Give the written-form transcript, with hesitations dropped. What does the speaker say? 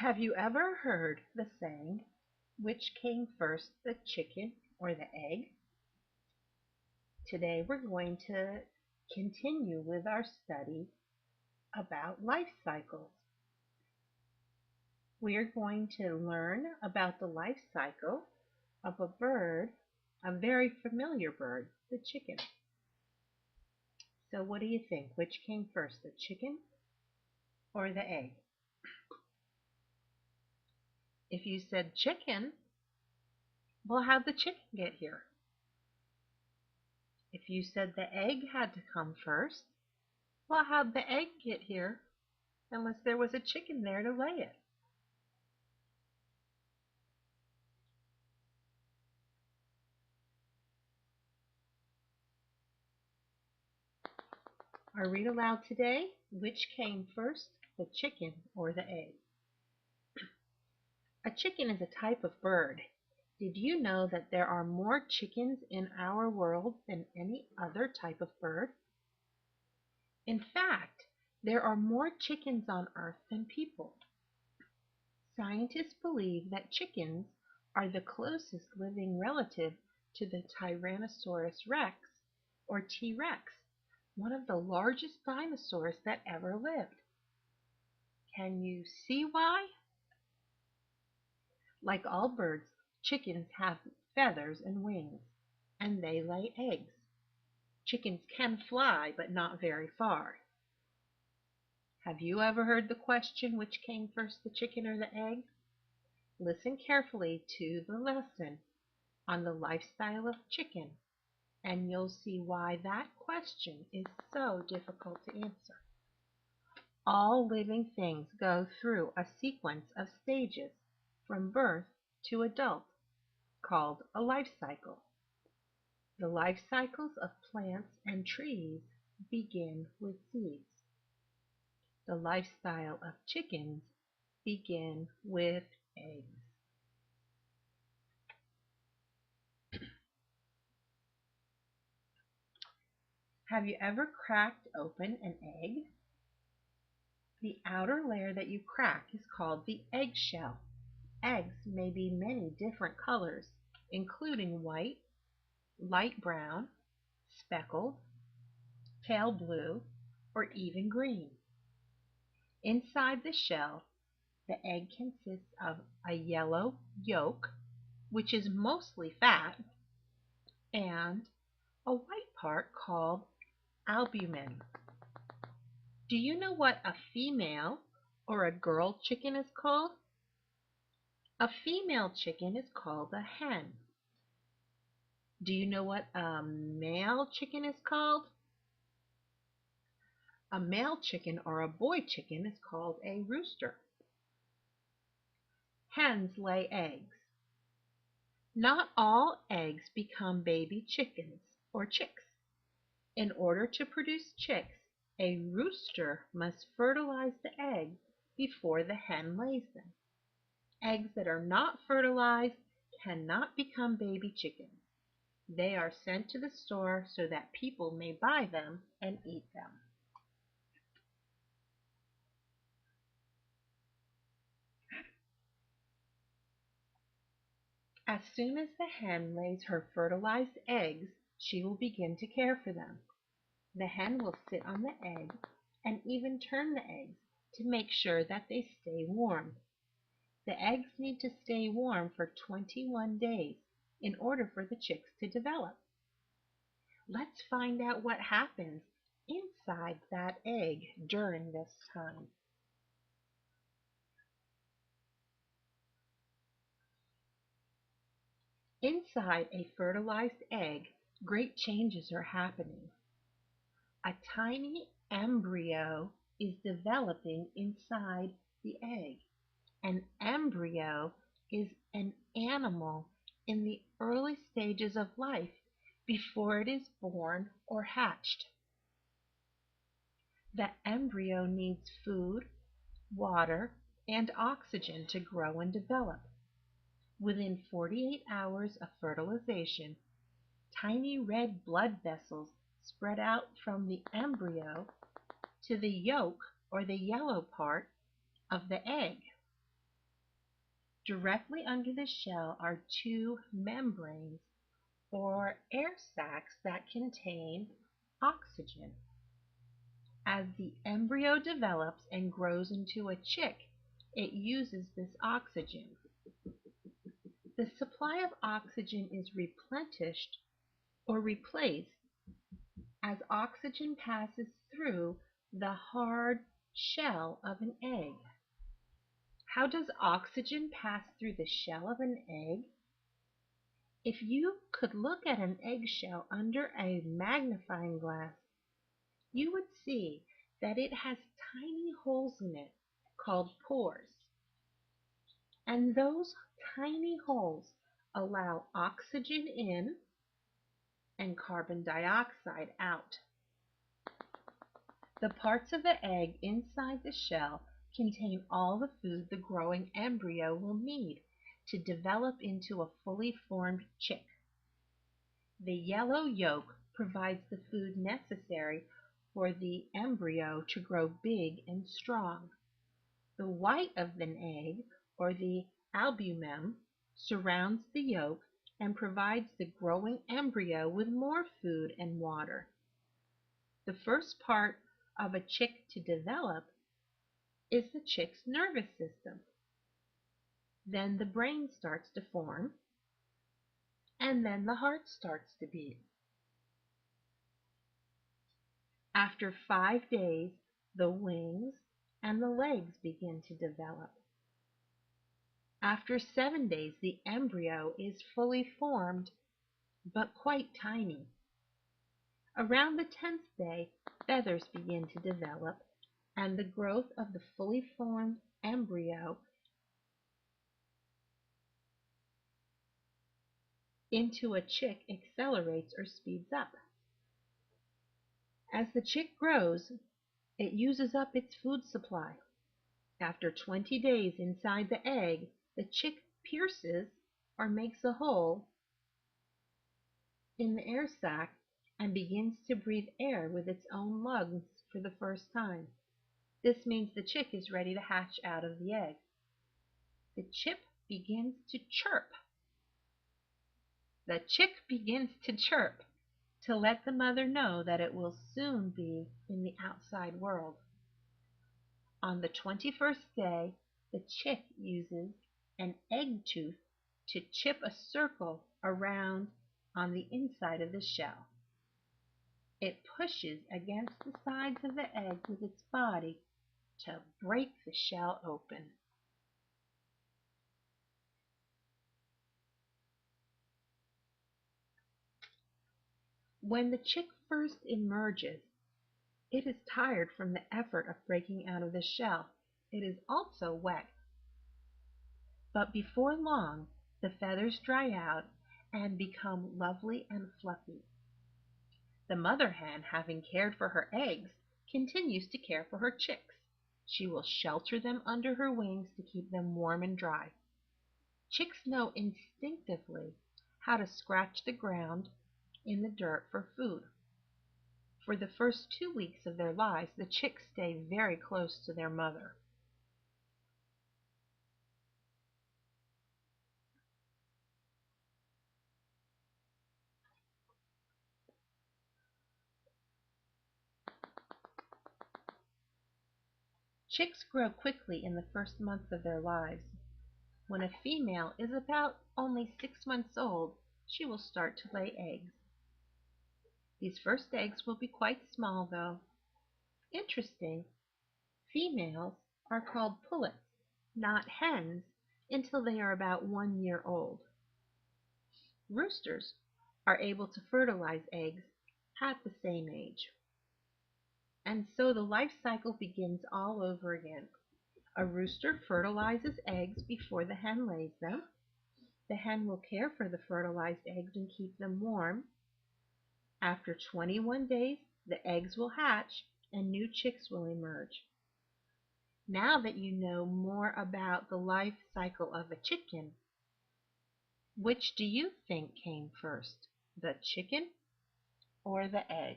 Have you ever heard the saying, which came first, the chicken or the egg? Today we're going to continue with our study about life cycles. We are going to learn about the life cycle of a bird, a very familiar bird, the chicken. So what do you think? Which came first, the chicken or the egg? If you said chicken, well, how'd the chicken get here? If you said the egg had to come first, well, how'd the egg get here unless there was a chicken there to lay it? Our read aloud today, which came first, the chicken or the egg? A chicken is a type of bird. Did you know that there are more chickens in our world than any other type of bird? In fact, there are more chickens on Earth than people. Scientists believe that chickens are the closest living relative to the Tyrannosaurus rex, or T-Rex, one of the largest dinosaurs that ever lived. Can you see why? Like all birds, chickens have feathers and wings, and they lay eggs. Chickens can fly, but not very far. Have you ever heard the question, which came first, the chicken or the egg? Listen carefully to the lesson on the lifestyle of chicken, and you'll see why that question is so difficult to answer. All living things go through a sequence of stages from birth to adult, called a life cycle. The life cycles of plants and trees begin with seeds. The lifestyle of chickens begin with eggs. Have you ever cracked open an egg? The outer layer that you crack is called the eggshell. Eggs may be many different colors, including white, light brown, speckled, pale blue, or even green. Inside the shell, the egg consists of a yellow yolk, which is mostly fat, and a white part called albumin. Do you know what a female or a girl chicken is called? A female chicken is called a hen. Do you know what a male chicken is called? A male chicken or a boy chicken is called a rooster. Hens lay eggs. Not all eggs become baby chickens or chicks. In order to produce chicks, a rooster must fertilize the egg before the hen lays them. Eggs that are not fertilized cannot become baby chickens. They are sent to the store so that people may buy them and eat them. As soon as the hen lays her fertilized eggs, she will begin to care for them. The hen will sit on the egg and even turn the eggs to make sure that they stay warm. The eggs need to stay warm for 21 days in order for the chicks to develop. Let's find out what happens inside that egg during this time. Inside a fertilized egg, great changes are happening. A tiny embryo is developing inside the egg. An embryo is an animal in the early stages of life before it is born or hatched. The embryo needs food, water, and oxygen to grow and develop. Within 48 hours of fertilization, tiny red blood vessels spread out from the embryo to the yolk or the yellow part of the egg. Directly under the shell are two membranes or air sacs that contain oxygen. As the embryo develops and grows into a chick, it uses this oxygen. The supply of oxygen is replenished or replaced as oxygen passes through the hard shell of an egg. How does oxygen pass through the shell of an egg? If you could look at an eggshell under a magnifying glass, you would see that it has tiny holes in it called pores. And those tiny holes allow oxygen in and carbon dioxide out. The parts of the egg inside the shell contain all the food the growing embryo will need to develop into a fully formed chick. The yellow yolk provides the food necessary for the embryo to grow big and strong. The white of an egg, or the albumen, surrounds the yolk and provides the growing embryo with more food and water. The first part of a chick to develop is the chick's nervous system. Then the brain starts to form, and then the heart starts to beat. After 5 days, the wings and the legs begin to develop. After 7 days, the embryo is fully formed, but quite tiny. Around the 10th day, feathers begin to develop, and the growth of the fully formed embryo into a chick accelerates or speeds up. As the chick grows, it uses up its food supply. After 20 days inside the egg, the chick pierces or makes a hole in the air sac and begins to breathe air with its own lungs for the first time. This means the chick is ready to hatch out of the egg. The chick begins to chirp. The chick begins to chirp to let the mother know that it will soon be in the outside world. On the 21st day, the chick uses an egg tooth to chip a circle around on the inside of the shell. It pushes against the sides of the egg with its body to break the shell open. When the chick first emerges, it is tired from the effort of breaking out of the shell. It is also wet. But before long, the feathers dry out and become lovely and fluffy. The mother hen, having cared for her eggs, continues to care for her chicks. She will shelter them under her wings to keep them warm and dry. Chicks know instinctively how to scratch the ground in the dirt for food. For the first 2 weeks of their lives, the chicks stay very close to their mother. Chicks grow quickly in the first month of their lives. When a female is about only 6 months old, she will start to lay eggs. These first eggs will be quite small, though. Interesting, females are called pullets, not hens, until they are about 1 year old. Roosters are able to fertilize eggs at the same age. And so the life cycle begins all over again. A rooster fertilizes eggs before the hen lays them. The hen will care for the fertilized eggs and keep them warm. After 21 days, the eggs will hatch and new chicks will emerge. Now that you know more about the life cycle of a chicken, which do you think came first, the chicken or the egg?